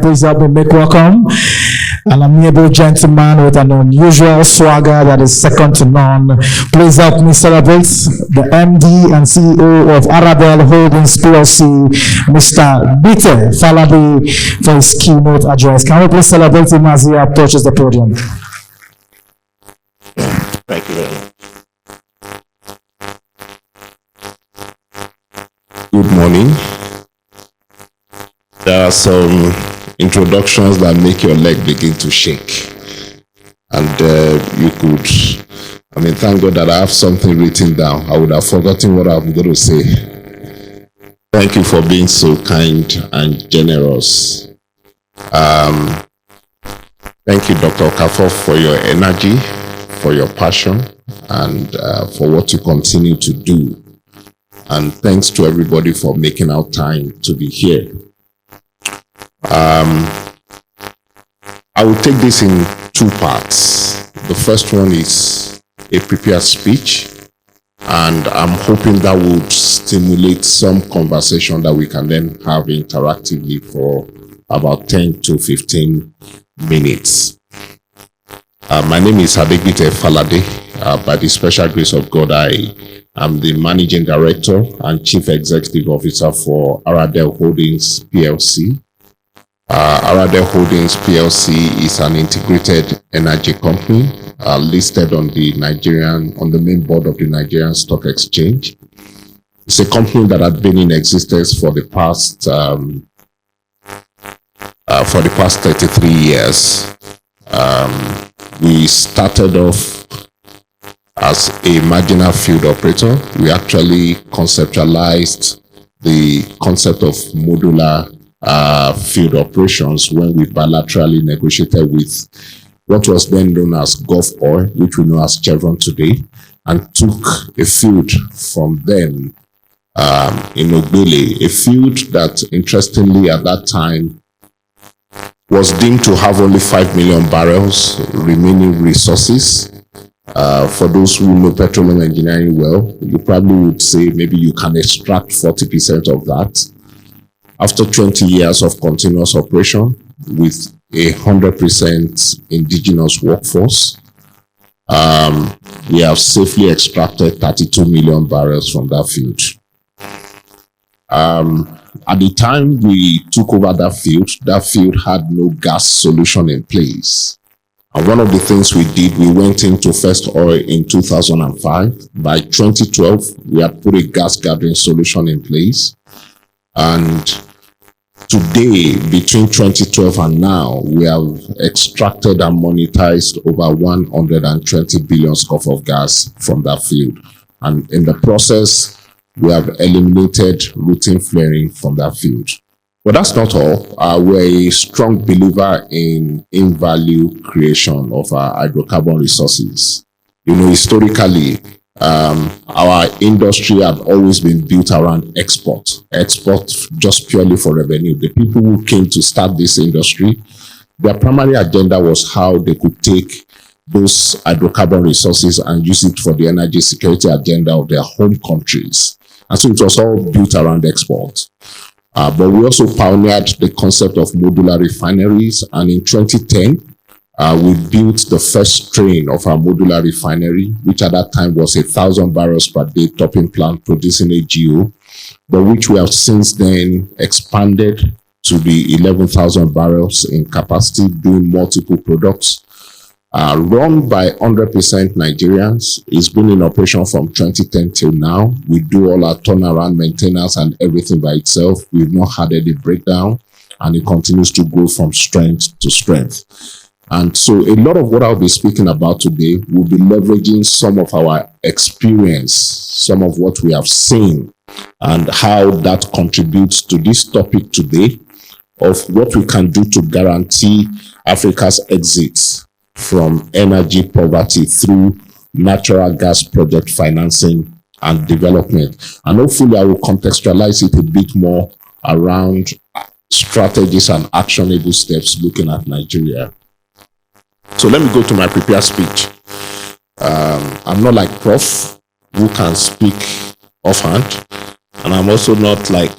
Please help me make welcome an amiable gentleman with an unusual swagger that is second to none. Please help me celebrate the MD and CEO of Aradel Holdings PLC, Mr. Adegbite Falade, for his keynote address. Can we please celebrate him as he approaches the podium? Thank you very much. Good morning. There are some introductions that make your leg begin to shake. And you could, thank God that I have something written down. I would have forgotten what I'm going to say. Thank you for being so kind and generous. Thank you, Dr. Okafor, for your energy, for your passion, and for what you continue to do. And thanks to everybody for making out time to be here. I will take this in two parts. The first one is a prepared speech, and I'm hoping that would stimulate some conversation that we can then have interactively for about 10 to 15 minutes. My name is Adegbite Falade. By the special grace of God, I am the Managing Director and Chief Executive Officer for Aradel Holdings PLC. Aradel Holdings PLC is an integrated energy company listed on the main board of the Nigerian Stock Exchange. It's a company that had been in existence for the past 33 years. We started off as a marginal field operator. We actually conceptualized the concept of modular field operations when we bilaterally negotiated with what was then known as Gulf Oil, which we know as Chevron today, and took a field from them in Ogbele, a field that interestingly at that time was deemed to have only 5 million barrels remaining resources. For those who know petroleum engineering well, you probably would say maybe you can extract 40% of that. After 20 years of continuous operation with 100% indigenous workforce, we have safely extracted 32 million barrels from that field. At the time we took over that field had no gas solution in place. And one of the things we did, we went into first oil in 2005. By 2012, we had put a gas gathering solution in place. And today, between 2012 and now, we have extracted and monetized over 120 billion scoff of gas from that field. And in the process, we have eliminated routine flaring from that field. But that's not all. We're a strong believer in value creation of our hydrocarbon resources. Historically, our industry had always been built around export just purely for revenue. The people who came to start this industry, their primary agenda was how they could take those hydrocarbon resources and use it for the energy security agenda of their home countries. And so it was all built around export. But we also pioneered the concept of modular refineries, and in 2010, we built the first train of our modular refinery, which at that time was 1,000 barrels per day topping plant producing AGO, but which we have since then expanded to the 11,000 barrels in capacity, doing multiple products. Run by 100% Nigerians. It's been in operation from 2010 till now. We do all our turnaround, maintenance, and everything by itself. We've not had any breakdown, and it continues to grow from strength to strength. And so a lot of what I'll be speaking about today will be leveraging some of our experience, some of what we have seen, and how that contributes to this topic today of what we can do to guarantee Africa's exit from energy poverty through natural gas project financing and development. And hopefully I will contextualize it a bit more around strategies and actionable steps looking at Nigeria. So let me go to my prepared speech. I'm not like Prof, who can speak offhand, and I'm also not like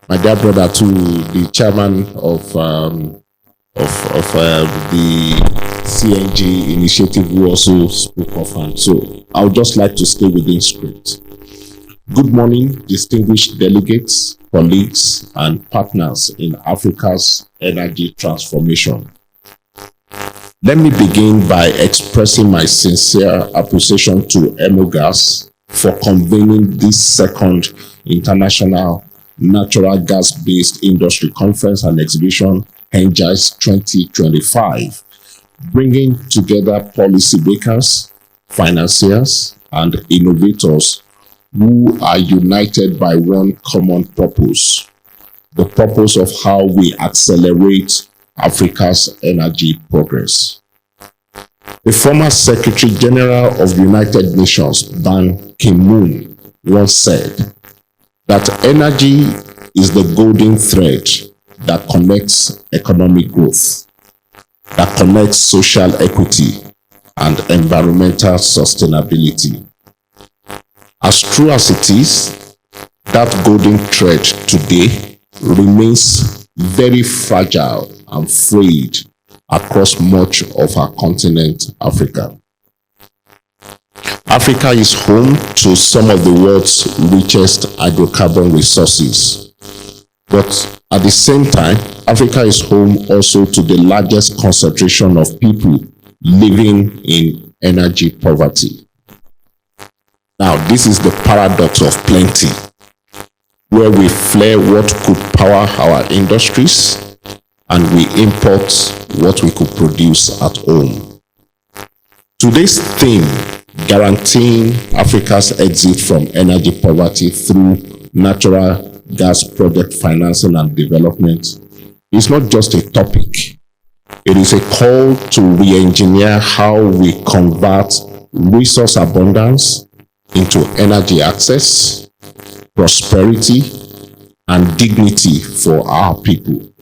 my dear brother, to the chairman of the CNG initiative, who also spoke of, and so I would just like to stay within script. Good morning, distinguished delegates, colleagues, and partners in Africa's energy transformation. Let me begin by expressing my sincere appreciation to Emogas for convening this second International Natural Gas-Based Industry Conference and Exhibition, EINGICE2025, bringing together policymakers, financiers, and innovators who are united by one common purpose, the purpose of how we accelerate Africa's energy progress. The former Secretary General of the United Nations, Ban Ki-moon, once said that energy is the golden thread that connects economic growth, that connects social equity and environmental sustainability. As true as it is, that golden thread today remains very fragile and frayed across much of our continent, Africa. Africa is home to some of the world's richest hydrocarbon resources. But at the same time, Africa is home also to the largest concentration of people living in energy poverty. Now, this is the paradox of plenty, where we flare what could power our industries and we import what we could produce at home. Today's theme, guaranteeing Africa's exit from energy poverty through natural gas project financing and development, is not just a topic. It is a call to re-engineer how we convert resource abundance into energy access, prosperity, and dignity for our people.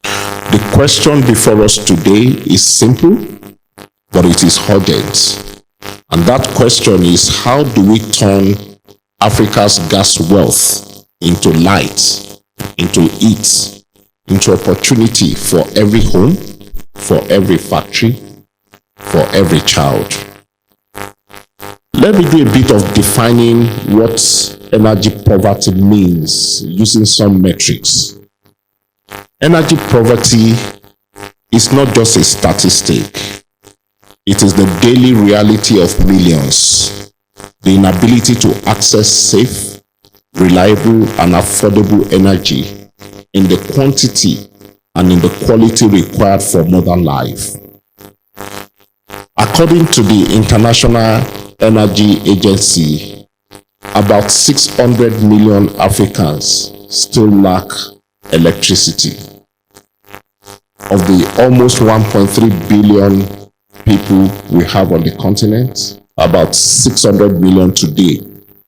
The question before us today is simple, but it is urgent. And that question is, how do we turn Africa's gas wealth into light, into heat, into opportunity for every home, for every factory, for every child? Let me do a bit of defining what energy poverty means using some metrics. Energy poverty is not just a statistic. It is the daily reality of millions. The inability to access safe, reliable, and affordable energy in the quantity and in the quality required for modern life. According to the International Energy Agency, about 600 million Africans still lack electricity. Of the almost 1.3 billion people we have on the continent, about 600 million today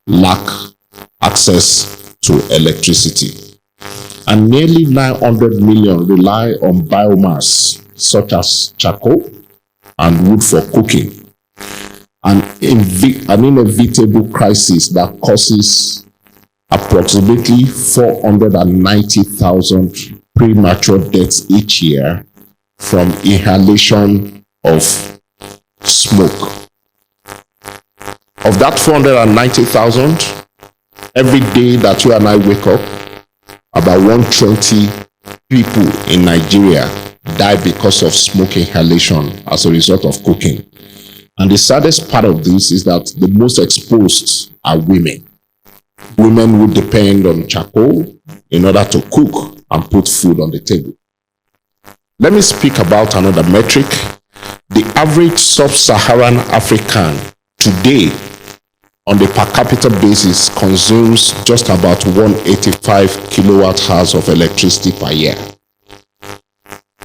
lack access to electricity. And nearly 900 million rely on biomass, such as charcoal and wood for cooking. An inevitable crisis that causes approximately 490,000 premature deaths each year from inhalation of smoke. Of that 490,000, every day that you and I wake up, about 120 people in Nigeria die because of smoke inhalation as a result of cooking. And the saddest part of this is that the most exposed are women. Women who depend on charcoal in order to cook and put food on the table. Let me speak about another metric. The average sub-Saharan African today, on the per capita basis, consumes just about 185 kilowatt hours of electricity per year.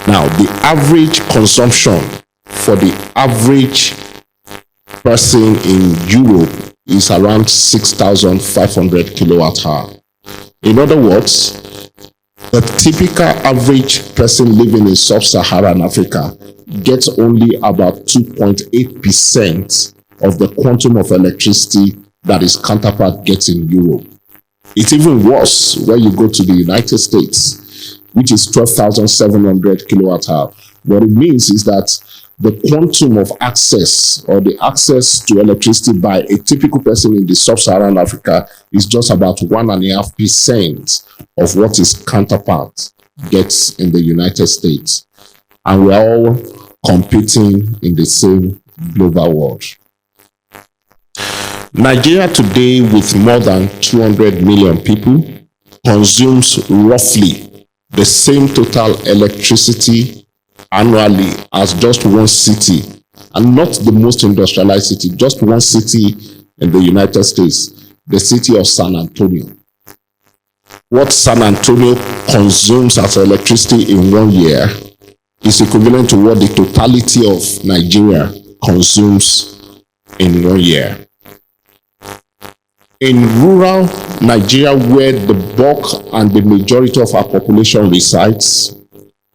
Now, the average consumption for the average person in Europe is around 6,500 kilowatt hour. In other words, the typical average person living in sub-Saharan Africa gets only about 2.8% of the quantum of electricity that his counterpart gets in Europe. It's even worse when you go to the United States, which is 12,700 kilowatt hour. What it means is that the quantum of access or the access to electricity by a typical person in the sub-Saharan Africa is just about 1.5% of what his counterpart gets in the United States. And we're all competing in the same global world. Nigeria today, with more than 200 million people, consumes roughly the same total electricity annually as just one city, and not the most industrialized city, just one city in the United States, the city of San Antonio. What San Antonio consumes as electricity in 1 year is equivalent to what the totality of Nigeria consumes in 1 year. In rural Nigeria, where the bulk and the majority of our population resides,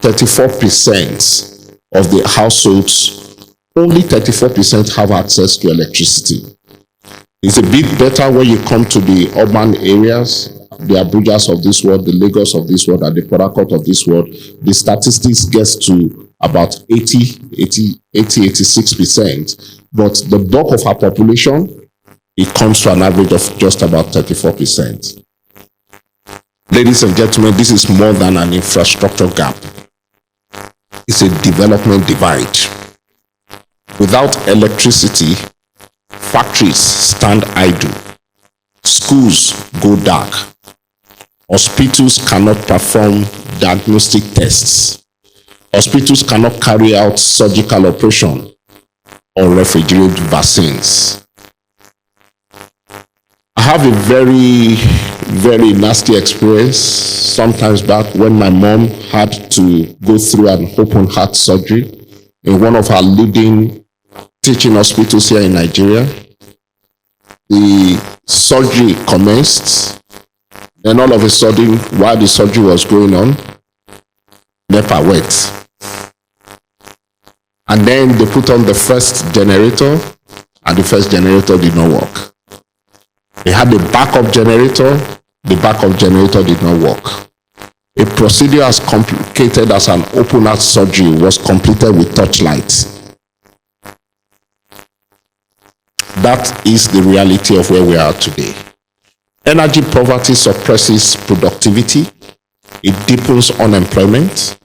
34% of the households, only 34% have access to electricity. It's a bit better when you come to the urban areas, the Abujas of this world, the Lagos of this world, and the Port Harcourt of this world. The statistics gets to about 86%. But the bulk of our population, it comes to an average of just about 34%. Ladies and gentlemen, this is more than an infrastructure gap. It's a development divide. Without electricity, factories stand idle, schools go dark, hospitals cannot perform diagnostic tests, hospitals cannot carry out surgical operation or refrigerate vaccines. I have a very, very nasty experience sometimes back when my mom had to go through an open heart surgery in one of our leading teaching hospitals here in Nigeria. The surgery commenced, and all of a sudden, while the surgery was going on, NEPA went. And then they put on the first generator, and the first generator did not work. They had a backup generator, the backup generator did not work. A procedure as complicated as an open heart surgery was completed with torchlight. That is the reality of where we are today. Energy poverty suppresses productivity, it deepens unemployment,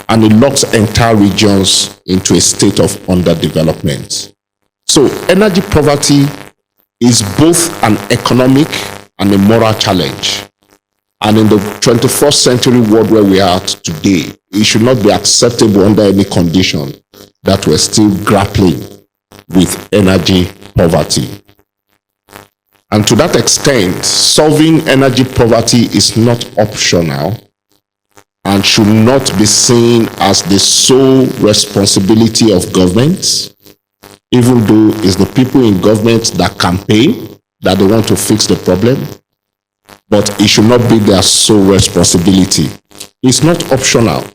and it locks entire regions into a state of underdevelopment. So energy poverty is both an economic and a moral challenge. And in the 21st century world where we are at today, it should not be acceptable under any condition that we're still grappling with energy poverty. And to that extent, solving energy poverty is not optional and should not be seen as the sole responsibility of governments, even though it's the people in government that campaign that they want to fix the problem, but it should not be their sole responsibility. It's not optional.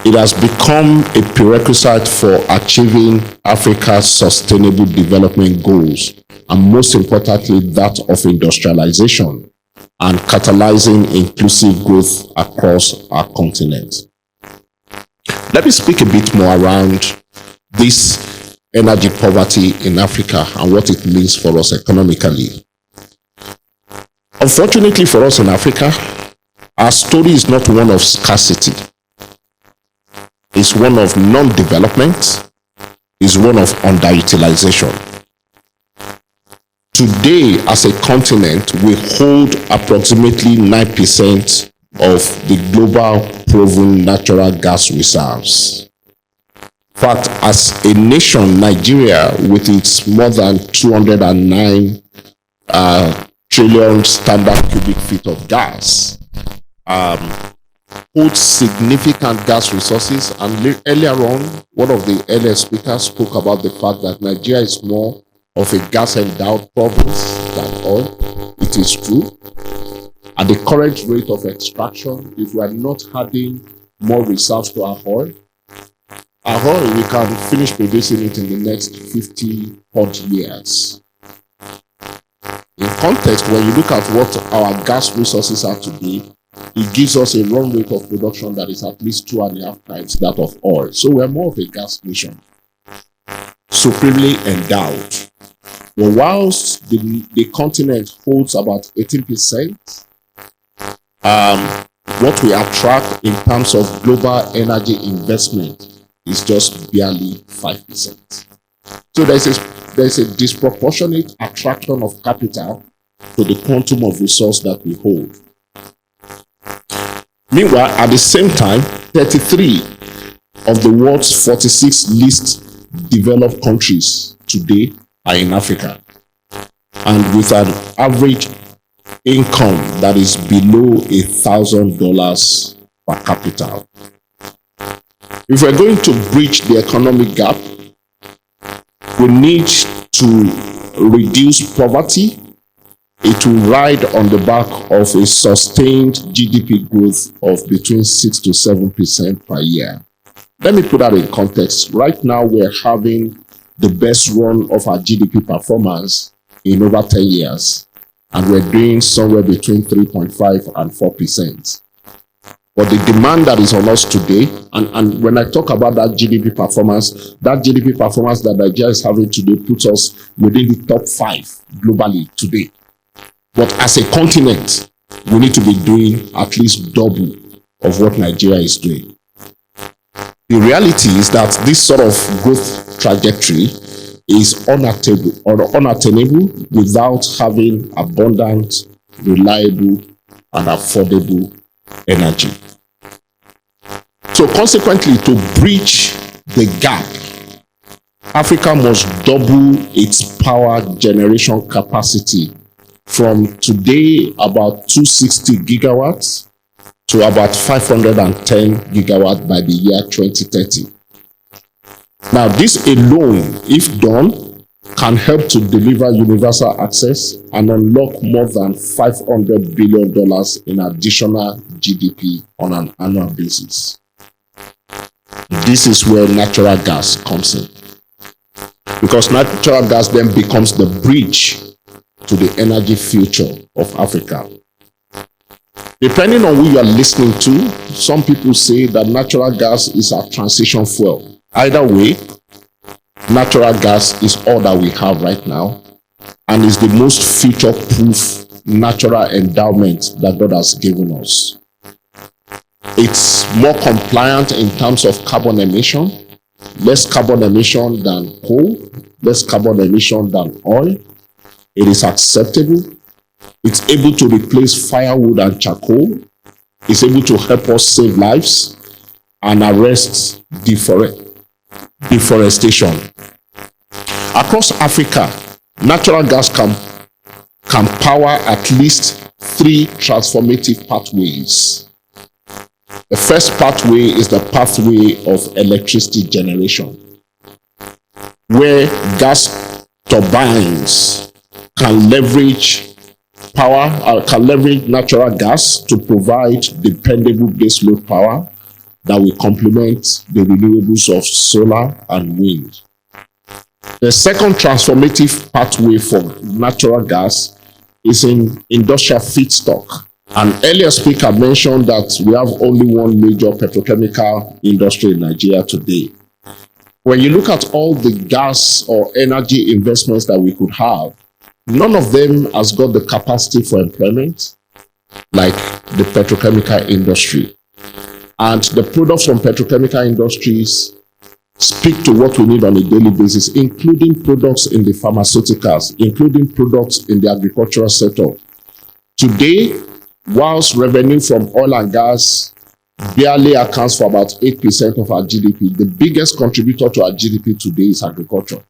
It has become a prerequisite for achieving Africa's sustainable development goals, and most importantly, that of industrialization and catalyzing inclusive growth across our continent. Let me speak a bit more around this energy poverty in Africa and what it means for us economically. Unfortunately for us in Africa, our story is not one of scarcity. It's one of non-development. It's one of underutilization. Today, as a continent, we hold approximately 9% of the global proven natural gas reserves. In fact, as a nation, Nigeria, with its more than 209 trillion standard cubic feet of gas, holds significant gas resources. And earlier on, one of the earlier speakers spoke about the fact that Nigeria is more of a gas-endowed province than oil. It is true. At the current rate of extraction, if we are not adding more reserves to our oil, we can finish producing it in the next 50 odd years. In context, when you look at what our gas resources are today, it gives us a run rate of production that is at least 2.5 times that of oil. So we're more of a gas nation, supremely endowed. But whilst the continent holds about 18%, what we attract in terms of global energy investment is just barely 5%. So there's a disproportionate attraction of capital to the quantum of resource that we hold. Meanwhile, at the same time, 33 of the world's 46 least developed countries today are in Africa, and with an average income that is below $1,000 per capita. If we're going to bridge the economic gap, we need to reduce poverty. It will ride on the back of a sustained GDP growth of between 6 to 7% per year. Let me put that in context. Right now, we're having the best run of our GDP performance in over 10 years, and we're doing somewhere between 3.5 and 4%. But the demand that is on us today, and when I talk about that GDP performance that Nigeria is having today puts us within the top 5 globally today. But as a continent, we need to be doing at least double of what Nigeria is doing. The reality is that this sort of growth trajectory is unattainable without having abundant, reliable, and affordable energy. So consequently, to bridge the gap, Africa must double its power generation capacity from today about 260 gigawatts to about 510 gigawatts by the year 2030. Now, this alone, if done, can help to deliver universal access and unlock more than $500 billion in additional GDP on an annual basis. This is where natural gas comes in, because natural gas then becomes the bridge to the energy future of Africa. Depending on who you are listening to, some people say that natural gas is a transition fuel. Either way, natural gas is all that we have right now and is the most future-proof natural endowment that God has given us. It's more compliant in terms of carbon emission, less carbon emission than coal, less carbon emission than oil. It is acceptable. It's able to replace firewood and charcoal. It's able to help us save lives and arrest deforestation. Across Africa, natural gas can power at least 3 transformative pathways. The first pathway is the pathway of electricity generation, where gas turbines can leverage natural gas to provide dependable baseload power that will complement the renewables of solar and wind. The second transformative pathway for natural gas is in industrial feedstock. An earlier speaker mentioned that we have only one major petrochemical industry in Nigeria today. When you look at all the gas or energy investments that we could have, none of them has got the capacity for employment like the petrochemical industry. And the products from petrochemical industries speak to what we need on a daily basis, including products in the pharmaceuticals, including products in the agricultural sector. Today, whilst revenue from oil and gas barely accounts for about 8% of our GDP, the biggest contributor to our GDP today is agriculture.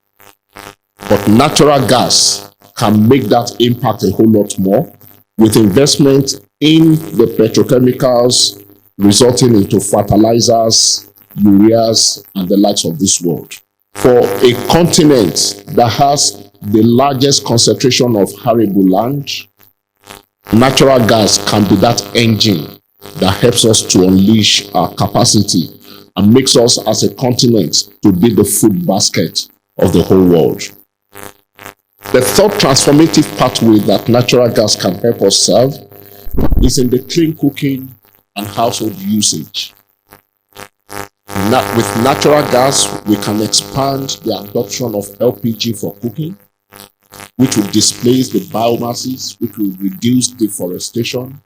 But natural gas can make that impact a whole lot more, with investment in the petrochemicals resulting into fertilizers, ureas, and the likes of this world. For a continent that has the largest concentration of arable land, natural gas can be that engine that helps us to unleash our capacity and makes us as a continent to be the food basket of the whole world. The third transformative pathway that natural gas can help us serve is in the clean cooking and household usage. With natural gas, we can expand the adoption of LPG for cooking, which will displace the biomasses, which will reduce deforestation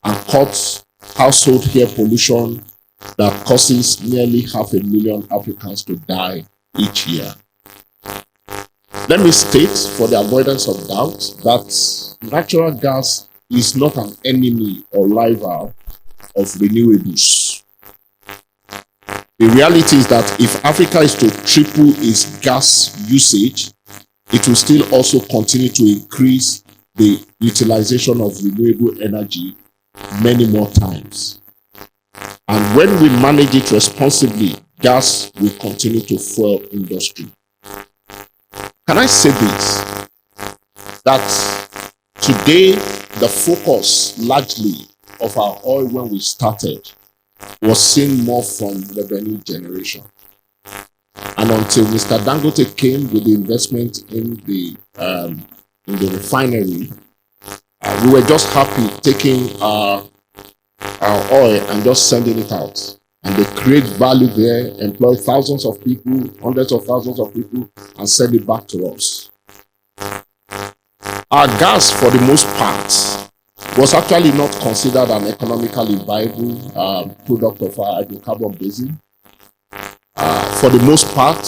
and cut household air pollution that causes nearly 500,000 Africans to die each year. Let me state, for the avoidance of doubt, that natural gas is not an enemy or rival of renewables. The reality is that if Africa is to triple its gas usage, it will still also continue to increase the utilization of renewable energy many more times. And when we manage it responsibly, gas will continue to fuel industry. Can I say this? That today, the focus largely of our oil when we started was seen more from revenue generation. And until Mr. Dangote came with the investment in the refinery, we were just happy taking our oil and just sending it out. And they create value there, employ thousands of people, hundreds of thousands of people, and send it back to us. Our gas, for the most part, was actually not considered an economically viable product of our hydrocarbon basin. For the most part,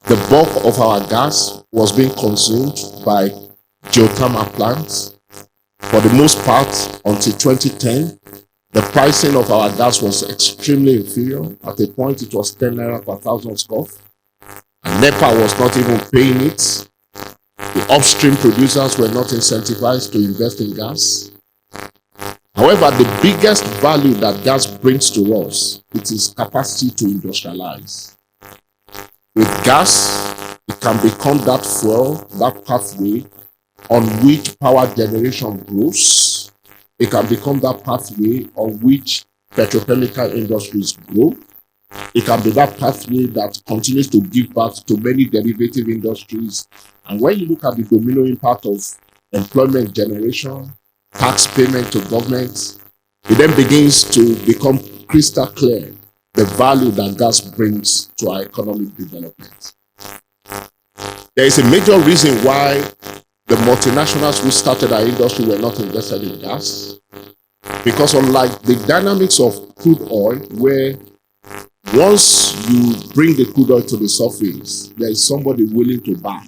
the bulk of our gas was being consumed by geothermal plants. For the most part, until 2010, the pricing of our gas was extremely inferior. At a point, it was 10 naira per thousand scoff. And NEPA was not even paying it. The upstream producers were not incentivized to invest in gas. However, the biggest value that gas brings to us, it is capacity to industrialize. With gas, it can become that fuel, that pathway on which power generation grows. It can become that pathway on which petrochemical industries grow. It can be that pathway that continues to give birth to many derivative industries. And when you look at the domino impact of employment generation, tax payment to government, it then begins to become crystal clear the value that gas brings to our economic development. There is a major reason why the multinationals who started our industry were not invested in gas. Because unlike the dynamics of crude oil, where once you bring the crude oil to the surface, there is somebody willing to buy.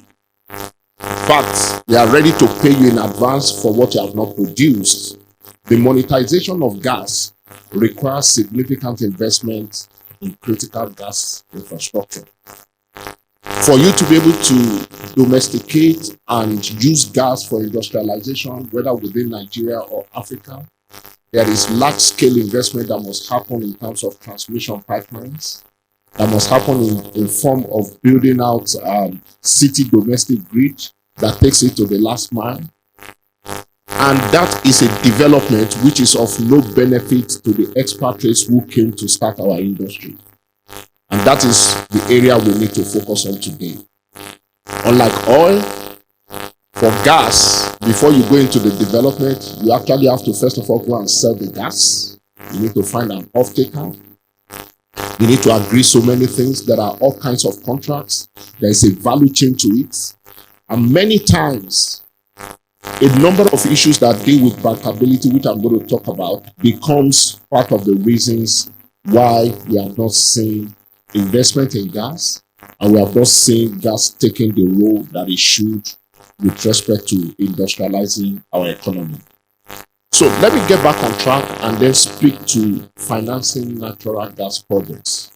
In fact, they are ready to pay you in advance for what you have not produced. The monetization of gas requires significant investment in critical gas infrastructure. For you to be able to domesticate and use gas for industrialization, whether within Nigeria or Africa, there is large-scale investment that must happen in terms of transmission pipelines, that must happen in form of building out city domestic grid that takes it to the last mile. And that is a development which is of no benefit to the expatriates who came to start our industry. And that is the area we need to focus on today. Unlike oil, for gas, before you go into the development, you actually have to first of all go and sell the gas. You need to find an off-taker. You need to agree so many things. There are all kinds of contracts. There is a value chain to it. And many times, a number of issues that deal with bankability, which I'm going to talk about, becomes part of the reasons why we are not seeing investment in gas, and we have not seen gas taking the role that it should with respect to industrializing our economy. So let me get back on track and then speak to financing natural gas projects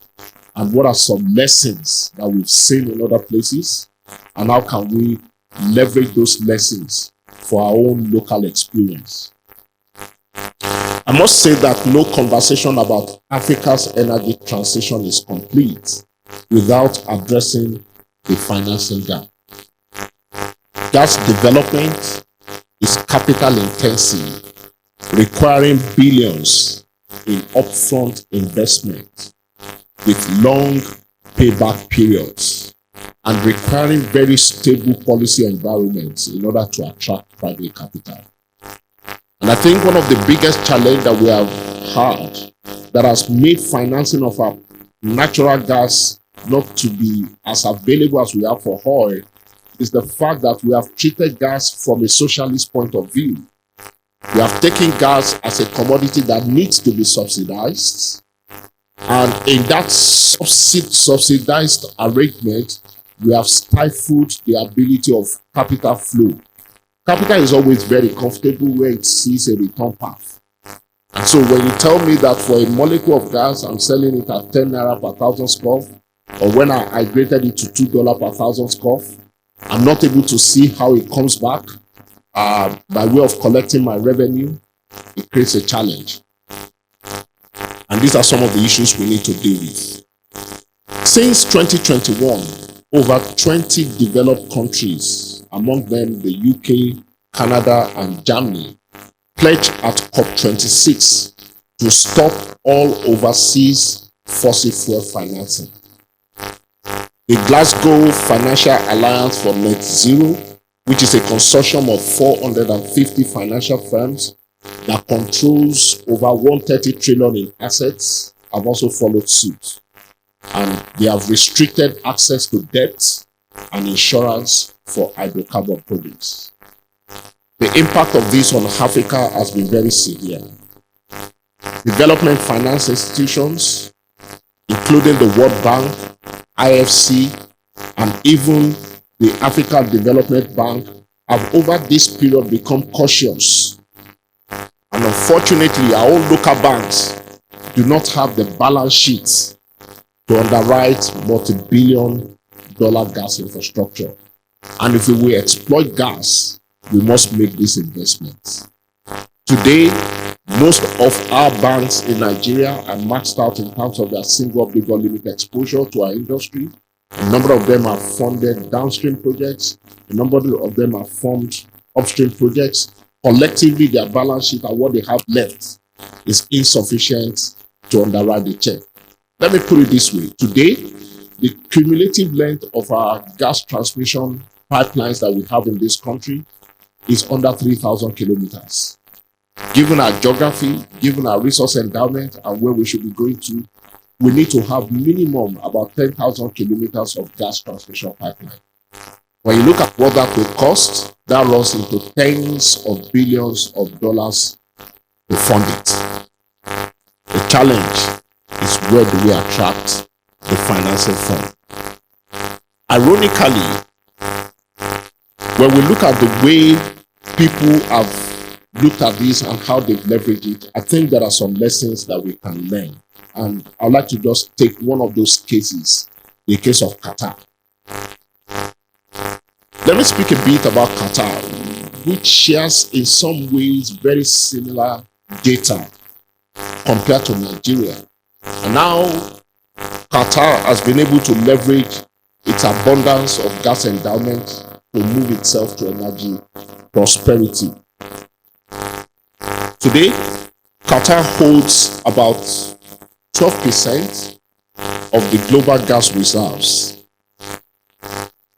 and what are some lessons that we've seen in other places and how can we leverage those lessons for our own local experience. I must say that no conversation about Africa's energy transition is complete without addressing the financing gap. Gas development is capital intensive, requiring billions in upfront investment with long payback periods and requiring very stable policy environments in order to attract private capital. And I think one of the biggest challenges that we have had that has made financing of our natural gas not to be as available as we have for oil is the fact that we have treated gas from a socialist point of view. We have taken gas as a commodity that needs to be subsidized. And in that subsidized arrangement, we have stifled the ability of capital flow. Capital is always very comfortable where it sees a return path. And so when you tell me that for a molecule of gas, I'm selling it at 10 naira per thousand scoff, or when I graded it to $2 per thousand scoff, I'm not able to see how it comes back by way of collecting my revenue. It creates a challenge. And these are some of the issues we need to deal with. Since 2021, over 20 developed countries, among them the UK, Canada, and Germany, pledged at COP26 to stop all overseas fossil fuel financing. The Glasgow Financial Alliance for Net Zero, which is a consortium of 450 financial firms that controls over 130 trillion in assets, have also followed suit. And they have restricted access to debt and insurance for hydrocarbon projects. The impact of this on Africa has been very severe. Development finance institutions, including the World Bank, IFC, and even the African Development Bank, have over this period become cautious. And unfortunately, our own local banks do not have the balance sheets to underwrite multi-billion-dollar gas infrastructure. And if we will exploit gas, we must make these investments. Today, most of our banks in Nigeria are maxed out in terms of their single obligor limit exposure to our industry. A number of them have funded downstream projects. A number of them have formed upstream projects. Collectively, their balance sheet and what they have left is insufficient to underwrite the check. Let me put it this way. Today, the cumulative length of our gas transmission pipelines that we have in this country is under 3,000 kilometers. Given our geography, given our resource endowment, and where we should be going to, we need to have minimum about 10,000 kilometers of gas transmission pipeline. When you look at what that will cost, that runs into tens of billions of dollars to fund it. The challenge is, where do we attract the financing from? Ironically, when we look at the way people have looked at this and how they've leveraged it, I think there are some lessons that we can learn. And I'd like to just take one of those cases, the case of Qatar. Let me speak a bit about Qatar, which shares in some ways very similar data compared to Nigeria. And now Qatar has been able to leverage its abundance of gas endowment to move itself to energy prosperity. Today, Qatar holds about 12% of the global gas reserves.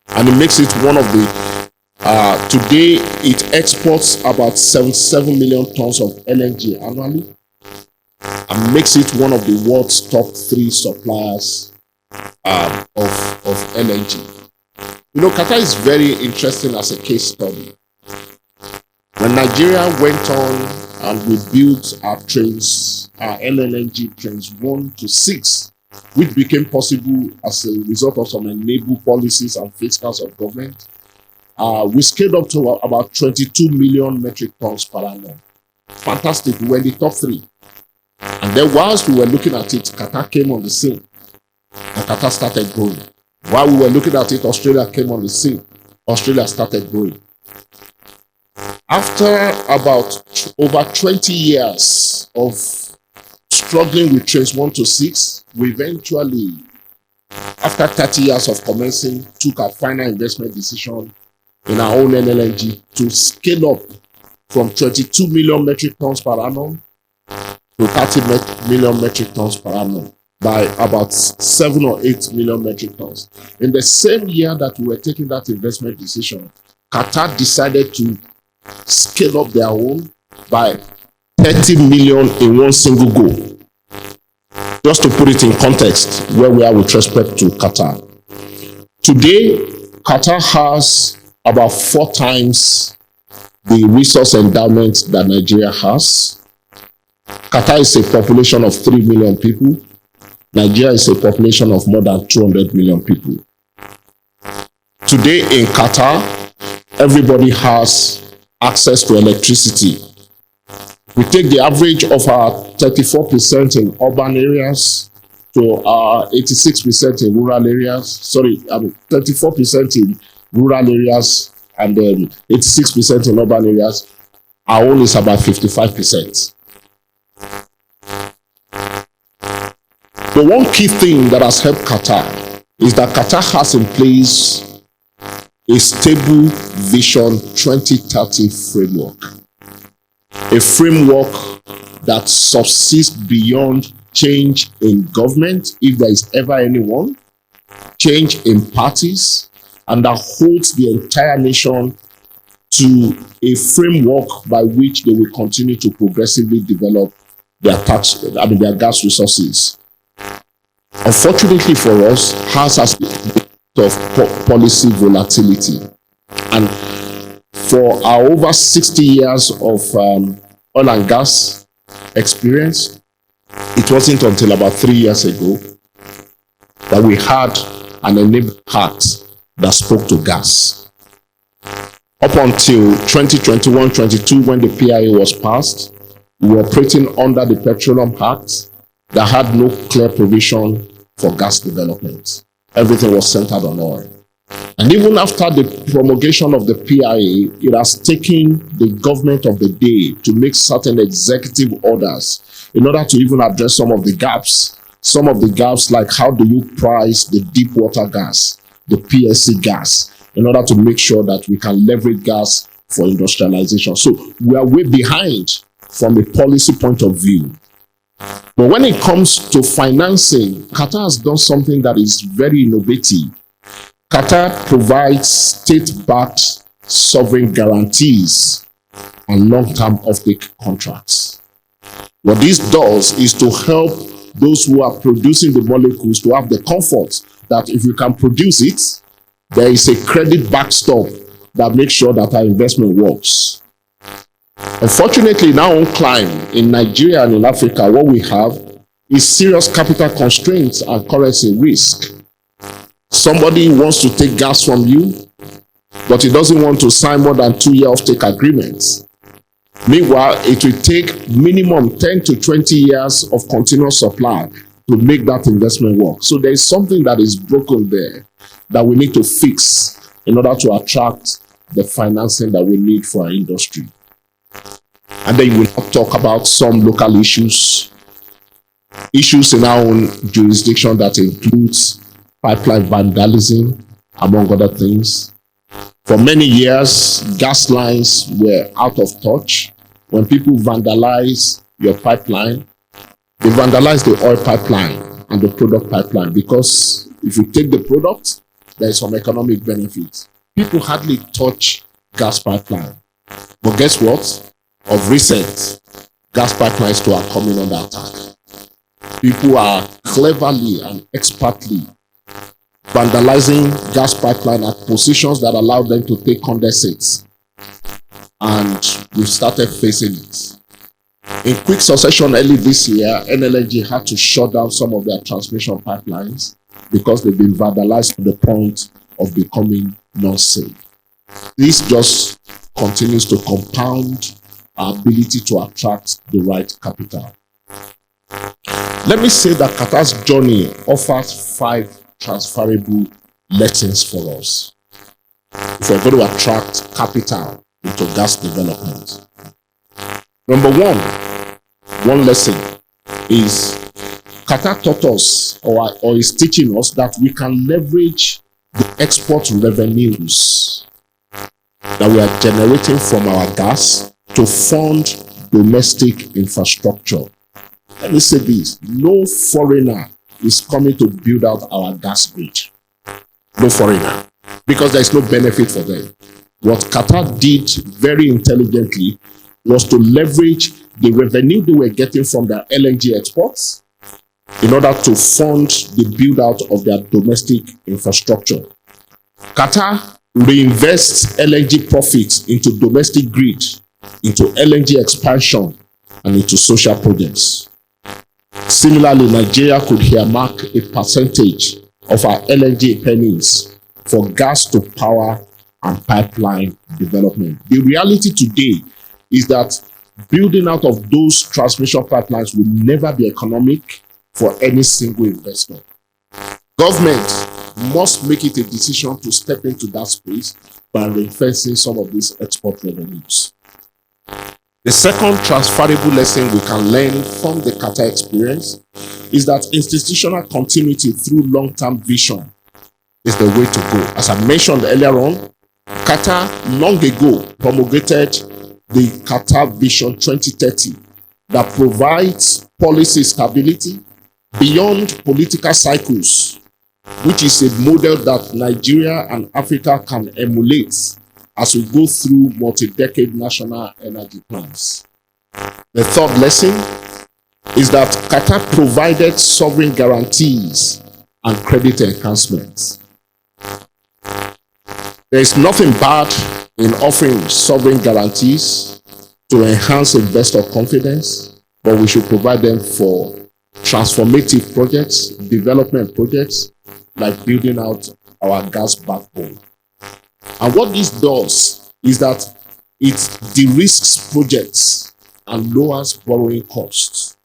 And it makes it one of the, today it exports about 77 million tons of LNG annually, and makes it one of the world's top 3 suppliers of LNG. You know, Qatar is very interesting as a case study. When Nigeria went on and we built our trains, our LNG trains 1 to 6, which became possible as a result of some enable policies and fiscals of government, we scaled up to about 22 million metric tons per annum. Fantastic, we were in the top 3. And then whilst we were looking at it, Qatar came on the scene, and Qatar started growing. While we were looking at it, Australia came on the scene. Australia started growing. After about over 20 years of struggling with trains 1 to 6, we eventually, after 30 years of commencing, took our final investment decision in our own LNG to scale up from 22 million metric tons per annum to 30 million metric tons per annum. by about 7 or 8 million metric tons. In the same year that we were taking that investment decision, Qatar decided to scale up their own by 30 million in one single go. Just to put it in context, where we are with respect to Qatar. Today, Qatar has about 4 times the resource endowment that Nigeria has. Qatar is a population of 3 million people. Nigeria is a population of more than 200 million people. Today in Qatar, everybody has access to electricity. We take the average of our 34% in urban areas to our 86% in rural areas. 34% in rural areas and 86% in urban areas. Our own is about 55%. The one key thing that has helped Qatar is that Qatar has in place a stable Vision 2030 framework. A framework that subsists beyond change in government, if there is ever anyone, change in parties, and that holds the entire nation to a framework by which they will continue to progressively develop their gas resources. Unfortunately for us, has a bit of policy volatility. And for our over 60 years of oil and gas experience, it wasn't until about 3 years ago that we had an enabling act that spoke to gas. Up until 2021-22, when the PIA was passed, we were operating under the Petroleum Act that had no clear provision for gas development. Everything was centered on oil. And even after the promulgation of the PIA, it has taken the government of the day to make certain executive orders in order to even address some of the gaps. Some of the gaps, like how do you price the deep water gas, the PSC gas, in order to make sure that we can leverage gas for industrialization. So we are way behind from a policy point of view. But when it comes to financing, Qatar has done something that is very innovative. Qatar provides state-backed sovereign guarantees and long-term offtake contracts. What this does is to help those who are producing the molecules to have the comfort that if you can produce it, there is a credit backstop that makes sure that our investment works. Unfortunately, in our own climb in Nigeria and in Africa, what we have is serious capital constraints and currency risk. Somebody wants to take gas from you, but he doesn't want to sign more than 2-year offtake agreements. Meanwhile, it will take minimum 10 to 20 years of continuous supply to make that investment work. So there is something that is broken there that we need to fix in order to attract the financing that we need for our industry. And then we'll talk about some local issues in our own jurisdiction that includes pipeline vandalism, among other things. For many years, gas lines were out of touch. When people vandalize your pipeline, they vandalize the oil pipeline and the product pipeline, because if you take the product, there is some economic benefit. People hardly touch gas pipeline. But guess what? Of recent, gas pipelines too are coming under attack. People are cleverly and expertly vandalizing gas pipeline at positions that allow them to take condensates. And we've started facing it. In quick succession early this year, NLNG had to shut down some of their transmission pipelines because they've been vandalized to the point of becoming non-safe. This just continues to compound our ability to attract the right capital. Let me say that Qatar's journey offers 5 transferable lessons for us if we're going to attract capital into gas development. Number one lesson is Qatar taught us or is teaching us that we can leverage the export revenues that we are generating from our gas to fund domestic infrastructure. Let me say this: no foreigner is coming to build out our gas grid. No foreigner, because there is no benefit for them. What Qatar did very intelligently was to leverage the revenue they were getting from their LNG exports in order to fund the build out of their domestic infrastructure. Qatar reinvests LNG profits into domestic grid, into LNG expansion, and into social projects. Similarly, Nigeria could earmark a percentage of our LNG earnings for gas to power and pipeline development. The reality today is that building out of those transmission pipelines will never be economic for any single investor. Government must make it a decision to step into that space by reinvesting some of these export revenues. The second transferable lesson we can learn from the Qatar experience is that institutional continuity through long-term vision is the way to go. As I mentioned earlier on, Qatar long ago promulgated the Qatar Vision 2030 that provides policy stability beyond political cycles, which is a model that Nigeria and Africa can emulate as we go through multi-decade national energy plans. The third lesson is that Qatar provided sovereign guarantees and credit enhancements. There is nothing bad in offering sovereign guarantees to enhance investor confidence, but we should provide them for transformative projects, development projects, like building out our gas backbone. And what this does is that it de-risks projects and lowers borrowing costs.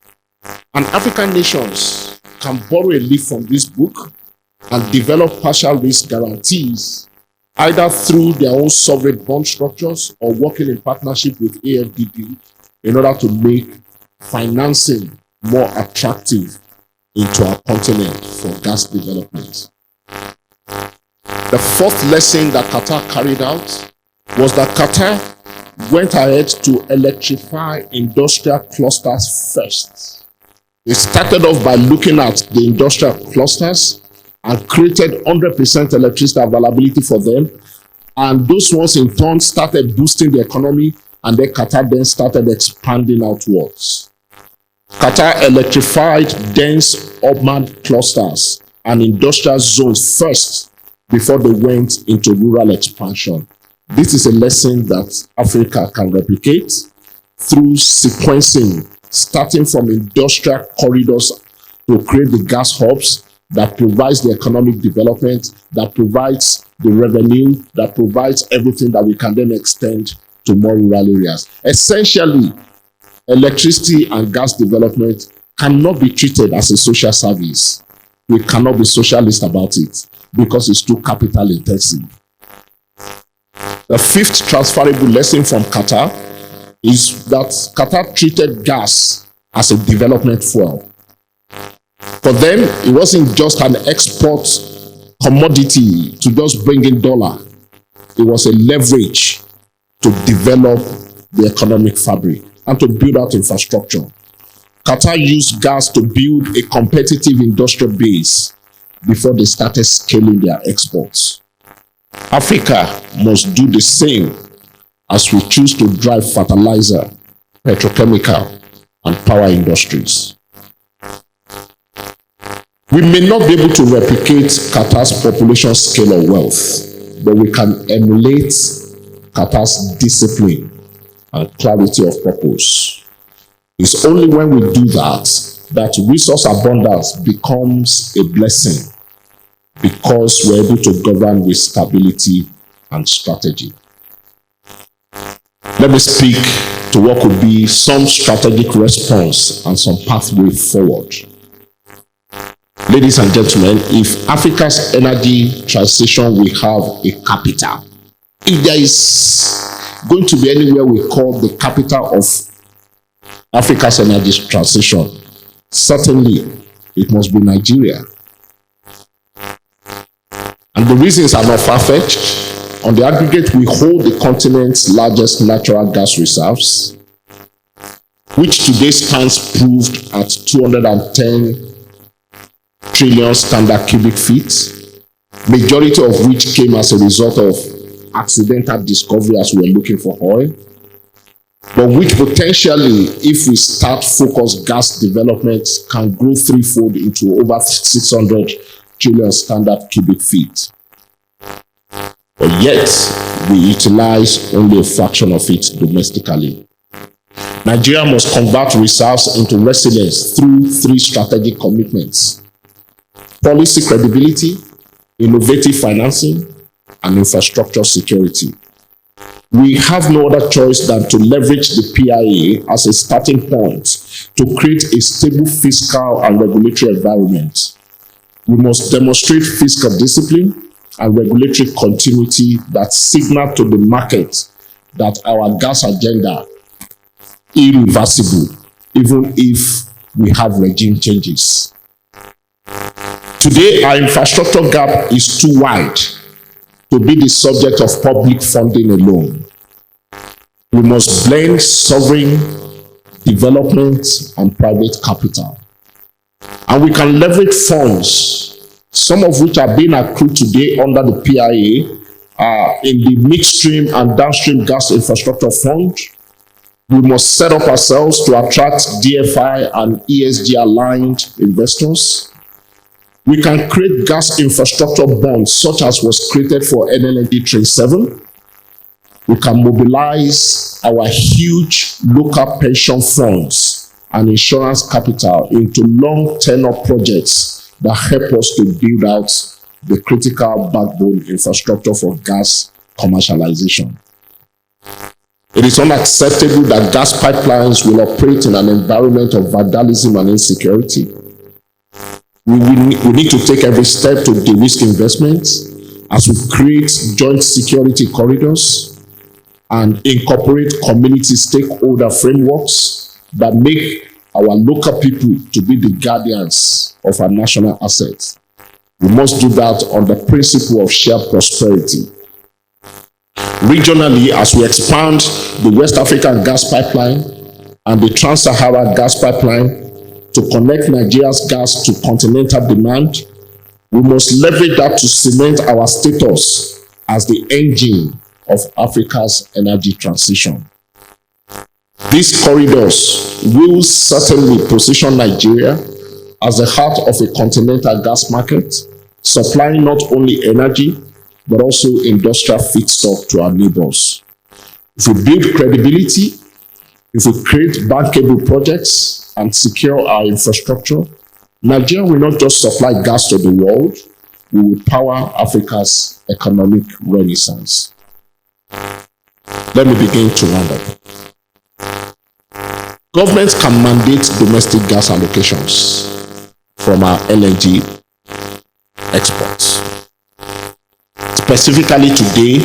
And African nations can borrow a leaf from this book and develop partial risk guarantees either through their own sovereign bond structures or working in partnership with AFDB in order to make financing more attractive into our continent for gas development. The fourth lesson that Qatar carried out was that Qatar went ahead to electrify industrial clusters first. They started off by looking at the industrial clusters and created 100% electricity availability for them. And those ones in turn started boosting the economy, and then Qatar then started expanding outwards. Qatar electrified dense urban clusters and industrial zones first before they went into rural expansion. This is a lesson that Africa can replicate through sequencing, starting from industrial corridors to create the gas hubs that provides the economic development, that provides the revenue, that provides everything that we can then extend to more rural areas. Essentially, electricity and gas development cannot be treated as a social service. We cannot be socialist about it because it's too capital intensive. The fifth transferable lesson from Qatar is that Qatar treated gas as a development fuel. For them, it wasn't just an export commodity to just bring in dollar. It was a leverage to develop the economic fabric and to build out infrastructure. Qatar used gas to build a competitive industrial base before they started scaling their exports. Africa must do the same as we choose to drive fertilizer, petrochemical, and power industries. We may not be able to replicate Qatar's population scale or wealth, but we can emulate Qatar's discipline and clarity of purpose. It's only when we do that resource abundance becomes a blessing, because we're able to govern with stability and strategy. Let me speak to what could be some strategic response and some pathway forward. Ladies and gentlemen, if Africa's energy transition will have a capital, if there is going to be anywhere we call the capital of Africa's energy transition, certainly it must be Nigeria. And the reasons are not far-fetched. On the aggregate, we hold the continent's largest natural gas reserves, which today stands proved at 210 trillion standard cubic feet, majority of which came as a result of accidental discovery as we were looking for oil, but which potentially, if we start focused gas development, can grow threefold into over 600 trillion standard cubic feet. But yet, we utilize only a fraction of it domestically. Nigeria must convert reserves into resilience through three strategic commitments: policy credibility, innovative financing, and infrastructure security. We have no other choice than to leverage the PIA as a starting point to create a stable fiscal and regulatory environment. We must demonstrate fiscal discipline and regulatory continuity that signal to the market that our gas agenda is irreversible, even if we have regime changes. Today, our infrastructure gap is too wide to be the subject of public funding alone. We must blend sovereign development and private capital. And we can leverage funds, some of which are being accrued today under the PIA, in the midstream and downstream gas infrastructure fund. We must set up ourselves to attract DFI and ESG-aligned investors. We can create gas infrastructure bonds, such as was created for NLND Train 7. We can mobilize our huge local pension funds and insurance capital into long tenure projects that help us to build out the critical backbone infrastructure for gas commercialization. It is unacceptable that gas pipelines will operate in an environment of vandalism and insecurity. We need to take every step to de-risk investments as we create joint security corridors and incorporate community stakeholder frameworks that make our local people to be the guardians of our national assets. We must do that on the principle of shared prosperity. Regionally, as we expand the West African gas pipeline and the Trans-Saharan gas pipeline to connect Nigeria's gas to continental demand, we must leverage that to cement our status as the engine of Africa's energy transition. These corridors will certainly position Nigeria as the heart of a continental gas market, supplying not only energy, but also industrial feedstock to our neighbors. If we build credibility, if we create bankable projects and secure our infrastructure, Nigeria will not just supply gas to the world, we will power Africa's economic renaissance. Let me begin to round up. Governments can mandate domestic gas allocations from our LNG exports. Specifically today,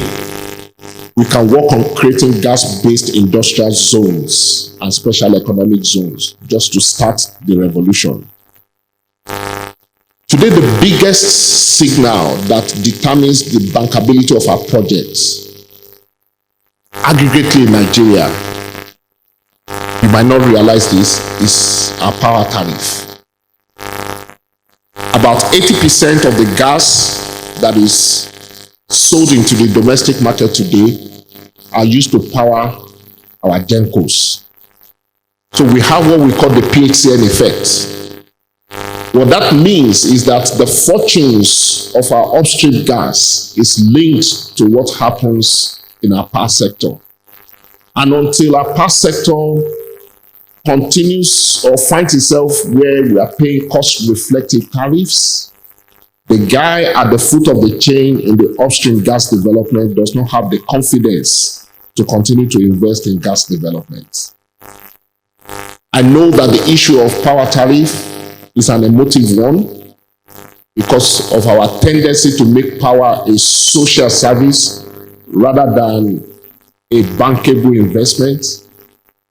we can work on creating gas-based industrial zones and special economic zones just to start the revolution. Today, the biggest signal that determines the bankability of our projects, aggregately in Nigeria, you might not realize this, is our power tariff. About 80% of the gas that is sold into the domestic market today are used to power our gencos. So we have what we call the PHCN effect. What that means is that the fortunes of our upstream gas is linked to what happens in our power sector. And until our power sector continues or finds itself where we are paying cost-reflective tariffs, the guy at the foot of the chain in the upstream gas development does not have the confidence to continue to invest in gas development. I know that the issue of power tariff is an emotive one because of our tendency to make power a social service rather than a bankable investment.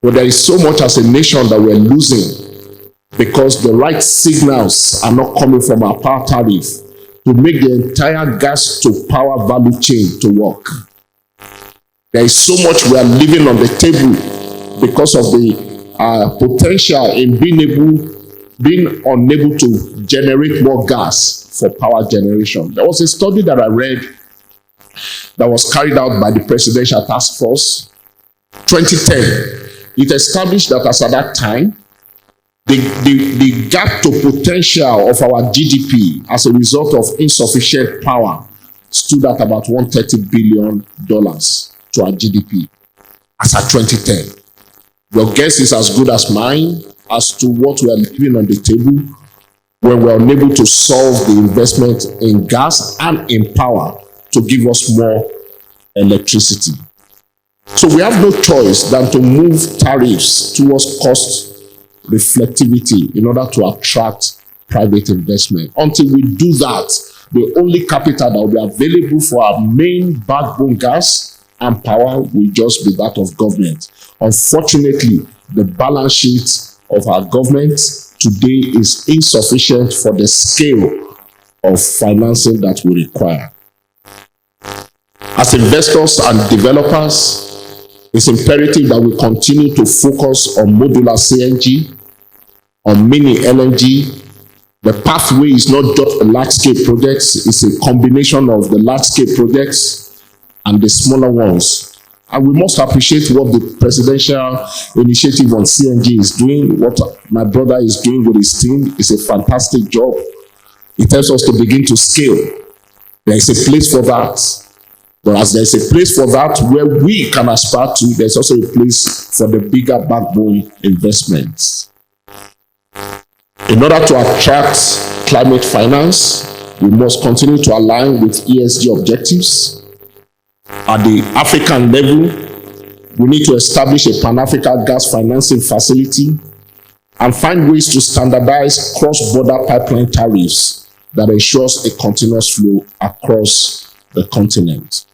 But there is so much as a nation that we're losing because the right signals are not coming from our power tariff to make the entire gas to power value chain to work. There is so much we are leaving on the table because of the potential in being able being unable to generate more gas for power generation. There was a study that I read that was carried out by the Presidential Task Force, 2010. It established that as at that time, the gap to potential of our GDP as a result of insufficient power stood at about $130 billion to our GDP as at 2010. Your guess is as good as mine as to what we are leaving on the table when we are unable to solve the investment in gas and in power to give us more electricity. So we have no choice than to move tariffs towards cost reflectivity in order to attract private investment. Until we do that, the only capital that will be available for our main backbone gas and power will just be that of government. Unfortunately, the balance sheet of our government today is insufficient for the scale of financing that we require. As investors and developers, it's imperative that we continue to focus on modular CNG, on mini LNG. The pathway is not just the large-scale projects, it's a combination of the large-scale projects and the smaller ones. And we must appreciate what the presidential initiative on CNG is doing. What my brother is doing with his team is a fantastic job. It helps us to begin to scale. There is a place for that. But as there's a place for that where we can aspire to, there's also a place for the bigger backbone investments. In order to attract climate finance, we must continue to align with ESG objectives. At the African level, we need to establish a Pan-African gas financing facility and find ways to standardize cross-border pipeline tariffs that ensures a continuous flow across the continent.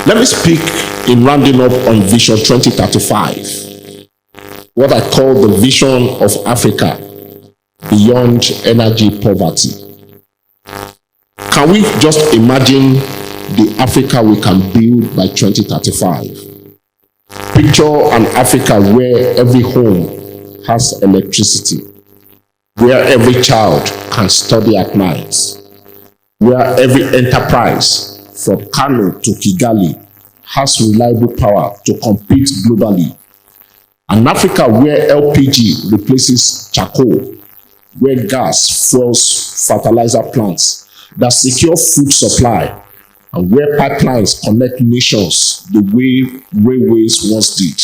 Let me speak in rounding up on Vision 2035, what I call the vision of Africa beyond energy poverty. Can we just imagine the Africa we can build by 2035? Picture an Africa where every home has electricity, where every child can study at night, where every enterprise from Kano to Kigali has reliable power to compete globally. An Africa where LPG replaces charcoal, where gas fuels fertilizer plants that secure food supply, and where pipelines connect nations the way railways once did.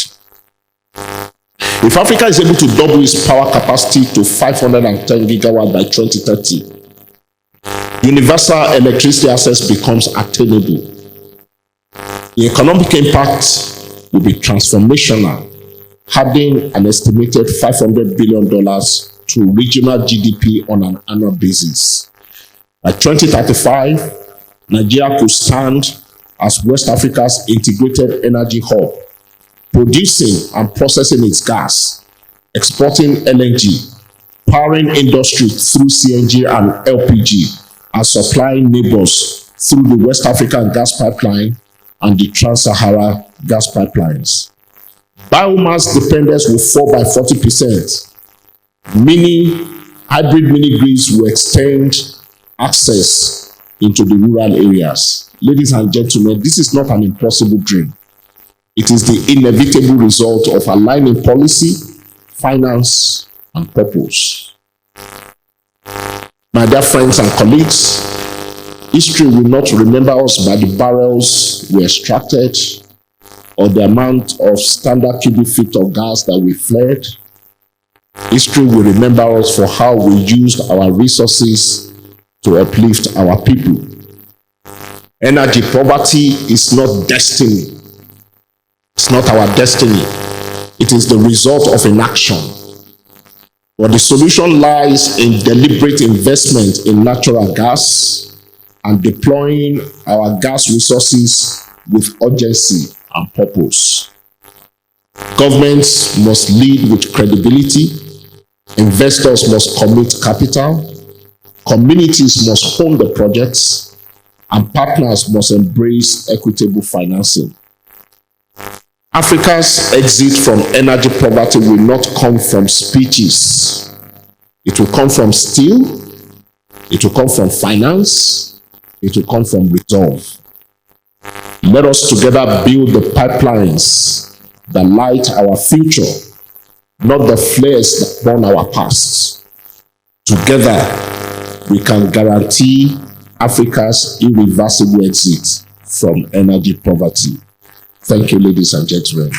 If Africa is able to double its power capacity to 510 gigawatts by 2030, universal electricity access becomes attainable. The economic impact will be transformational, adding an estimated $500 billion to regional GDP on an annual basis. By 2035, Nigeria could stand as West Africa's integrated energy hub, producing and processing its gas, exporting LNG, powering industry through CNG and LPG, and supplying neighbors through the West African gas pipeline and the Trans-Sahara gas pipelines. Biomass dependence will fall by 40%. Hybrid mini-grids will extend access into the rural areas. Ladies and gentlemen, this is not an impossible dream. It is the inevitable result of aligning policy, finance, and purpose. My dear friends and colleagues, history will not remember us by the barrels we extracted or the amount of standard cubic feet of gas that we flared. History will remember us for how we used our resources to uplift our people. Energy poverty is not destiny. It's not our destiny. It is the result of inaction. But the solution lies in deliberate investment in natural gas and deploying our gas resources with urgency and purpose. Governments must lead with credibility. Investors must commit capital. Communities must own the projects. And partners must embrace equitable financing. Africa's exit from energy poverty will not come from speeches. It will come from steel. It will come from finance. It will come from resolve. Let us together build the pipelines that light our future, not the flares that burn our past. Together, we can guarantee Africa's irreversible exit from energy poverty. Thank you, ladies and gentlemen.